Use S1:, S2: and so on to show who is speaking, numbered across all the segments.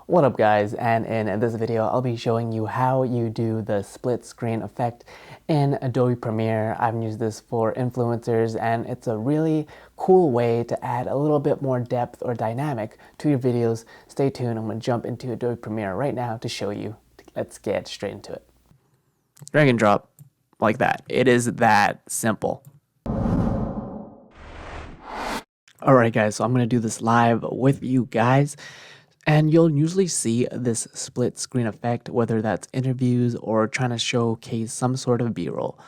S1: What up guys, and in this video I'll be showing you how you do the split screen effect in Adobe Premiere. I've used this for influencers and it's a really cool way to add a little bit more depth or dynamic to your videos. Stay tuned, I'm going to jump into Adobe Premiere right now to show you. Let's get straight into it. Drag and drop like that. It is that simple. Alright guys, so I'm going to do this live with you guys. And you'll usually see this split screen effect, whether that's interviews or trying to showcase some sort of B-roll.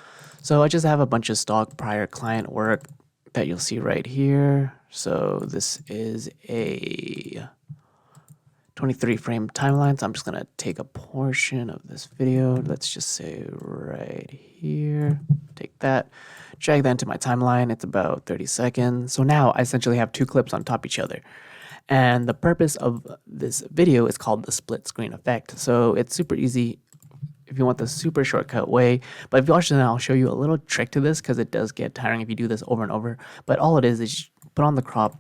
S1: So I just have a bunch of stock prior client work that you'll see right here. So this is a 23 frame timeline. So I'm just gonna take a portion of this video. Let's just say right here, take that, drag that into my timeline. It's about 30 seconds. So now I essentially have two clips on top of each other. And the purpose of this video is called the split screen effect. So it's super easy if you want the super shortcut way. But if you watch this, I'll show you a little trick to this because it does get tiring if you do this over and over. But all it is you put on the crop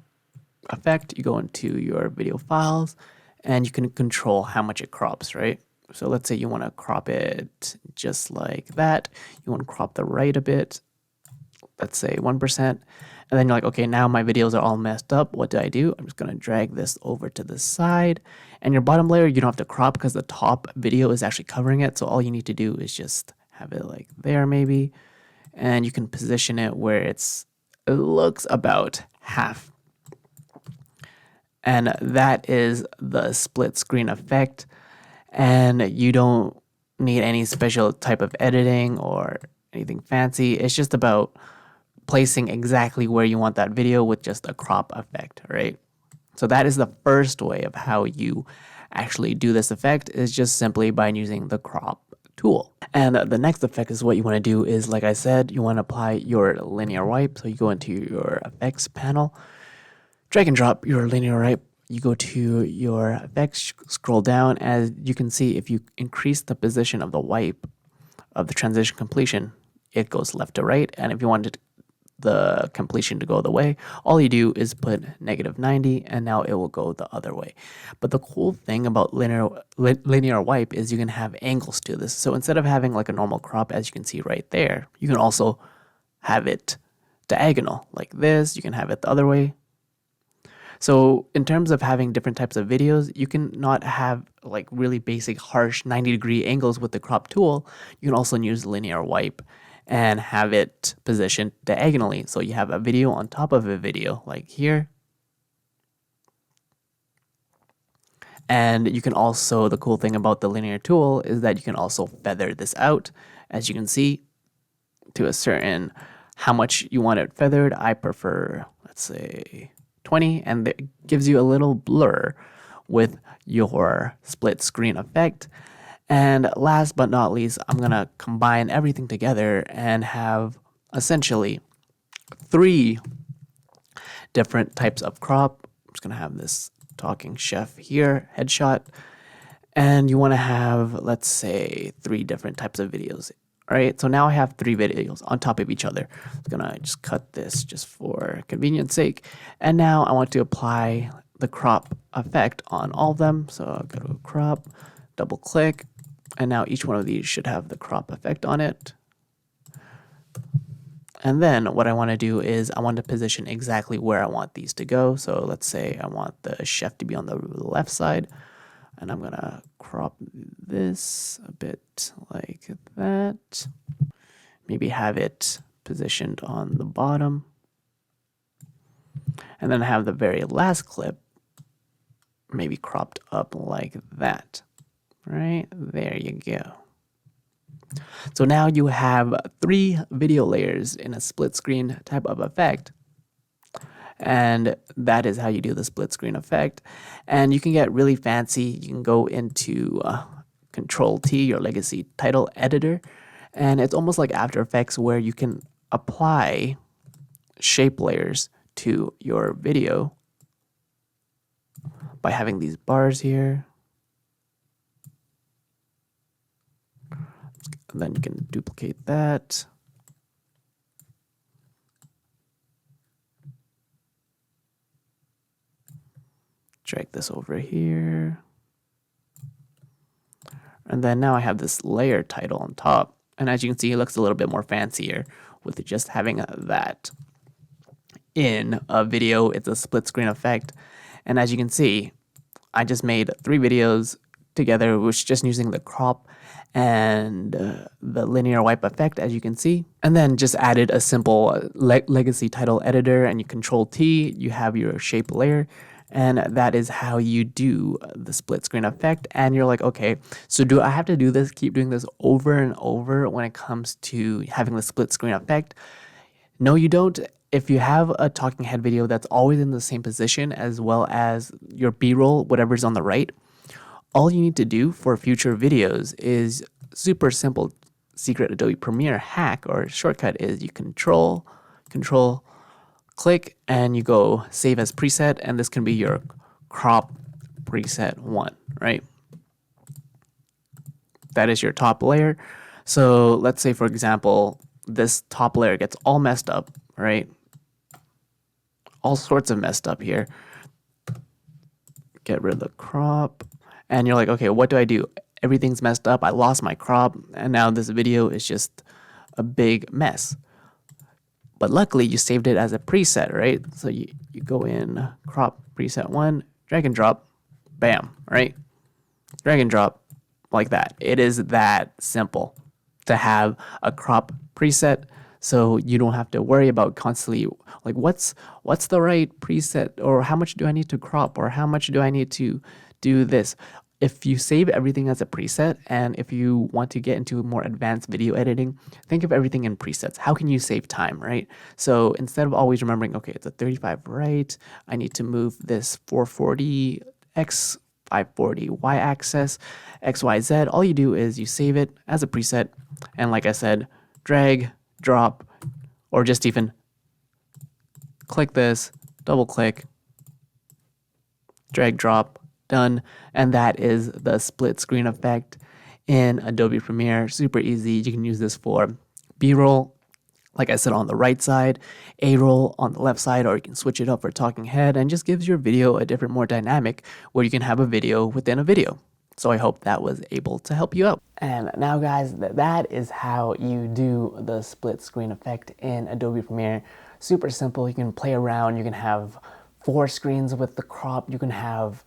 S1: effect, you go into your video files, and you can control how much it crops, right? So let's say you want to crop it just like that. You want to crop the right a bit, let's say 1%. And then you're like, okay, now my videos are all messed up. What do I do? I'm just going to drag this over to the side. And your bottom layer, you don't have to crop because the top video is actually covering it. So all you need to do is just have it like there maybe. And you can position it where it looks about half. And that is the split screen effect. And you don't need any special type of editing or anything fancy. It's just about placing exactly where you want that video with just a crop effect, right? So that is the first way of how you actually do this effect, is just simply by using the crop tool. And the next effect is what you want to do is, like I said, you want to apply your linear wipe. So you go into your effects panel, drag and drop your linear wipe. You go to your effects, scroll down. As you can see, if you increase the position of the wipe of the transition completion, it goes left to right. And if you wanted the completion to go the way, all you do is put -90 and now it will go the other way. But the cool thing about linear wipe is you can have angles to this. So instead of having like a normal crop, as you can see right there, you can also have it diagonal like this. You can have it the other way. So in terms of having different types of videos, you can not have like really basic harsh 90-degree angles with the crop tool. You can also use linear wipe and have it positioned diagonally. So you have a video on top of a video like here. And you can also, the cool thing about the linear tool is that you can also feather this out, as you can see, to a certain how much you want it feathered. I prefer, let's say 20, and it gives you a little blur with your split screen effect. And last but not least, I'm going to combine everything together and have essentially 3 different types of crop. I'm just going to have this talking chef here, headshot. And you want to have, let's say, 3 different types of videos. All right, so now I have 3 videos on top of each other. I'm gonna just cut this just for convenience sake. And now I want to apply the crop effect on all of them. So I'll go to crop, double click, and now each one of these should have the crop effect on it. And then what I want to do is I want to position exactly where I want these to go. So let's say I want the chef to be on the left side. And I'm gonna crop this a bit like that. Maybe have it positioned on the bottom. And then have the very last clip maybe cropped up like that. Right, there you go. So now you have 3 video layers in a split screen type of effect. And that is how you do the split screen effect. And you can get really fancy. You can go into Control T, your legacy title editor, and it's almost like After Effects where you can apply shape layers to your video by having these bars here. And then you can duplicate that. Drag this over here. And then now I have this layer title on top. And as you can see, it looks a little bit more fancier with just having that. In a video, it's a split screen effect. And as you can see, I just made 3 videos together, which just using the crop and the linear wipe effect, as you can see. And then just added a simple legacy title editor, and you control T, you have your shape layer. And that is how you do the split screen effect. And you're like, okay, so do I have to do this, keep doing this over and over when it comes to having the split screen effect? No, you don't. If you have a talking head video that's always in the same position as well as your B-roll, whatever's on the right, all you need to do for future videos is super simple secret Adobe Premiere hack or shortcut is you control, click, and you go save as preset, and this can be your crop preset 1, right? That is your top layer. So let's say, for example, this top layer gets all messed up, right? All sorts of messed up here. Get rid of the crop. And you're like, okay, what do I do? Everything's messed up. I lost my crop. And now this video is just a big mess. But luckily, you saved it as a preset, right? So you go in crop preset 1, drag and drop, bam, right? Drag and drop like that. It is that simple to have a crop preset, so you don't have to worry about constantly like what's the right preset, or how much do I need to crop, or how much do I need to do this. If you save everything as a preset, and if you want to get into more advanced video editing, think of everything in presets. How can you save time, right? So instead of always remembering, okay, it's a 35 right, I need to move this 440 X, 540 Y axis, XYZ, all you do is you save it as a preset, and like I said, drag, drop, or just even click this, double click, drag, drop, done. And that is the split screen effect in Adobe Premiere. Super easy. You can use this for B-roll, like I said, on the right side, A-roll on the left side, or you can switch it up for talking head, and just gives your video a different, more dynamic, where you can have a video within a video. So I hope that was able to help you out. And now guys, that is how you do the split screen effect in Adobe Premiere. Super simple. You can play around. You can have 4 screens with the crop. You can have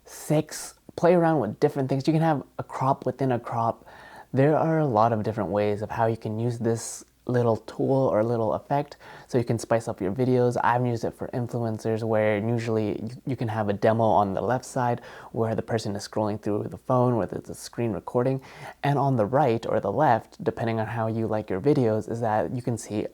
S1: 6, play around with different things. You can have a crop within a crop. There are a lot of different ways of how you can use this little tool or little effect so you can spice up your videos. I've used it for influencers, where usually you can have a demo on the left side where the person is scrolling through the phone, whether it's a screen recording, and on the right or the left, depending on how you like your videos, is that you can see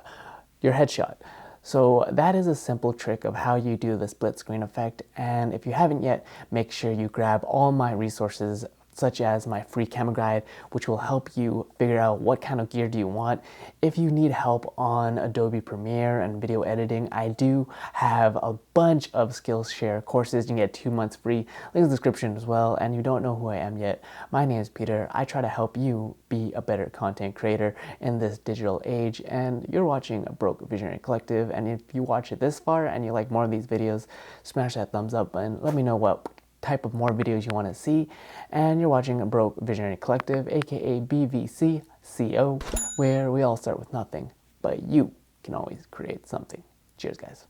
S1: your headshot. So that is a simple trick of how you do the split screen effect. And if you haven't yet, make sure you grab all my resources, such as my free camera guide, which will help you figure out what kind of gear do you want. If you need help on Adobe Premiere and video editing, I do have a bunch of Skillshare courses. You can get 2 months free. Link in the description as well. And you don't know who I am yet, my name is Peter. I try to help you be a better content creator in this digital age. And you're watching a Broke Visionary Collective. And if you watch it this far and you like more of these videos, smash that thumbs up button. Let me know what type of more videos you want to see. And you're watching a Broke Visionary Collective, aka BVCCO, where we all start with nothing, but you can always create something. Cheers, guys.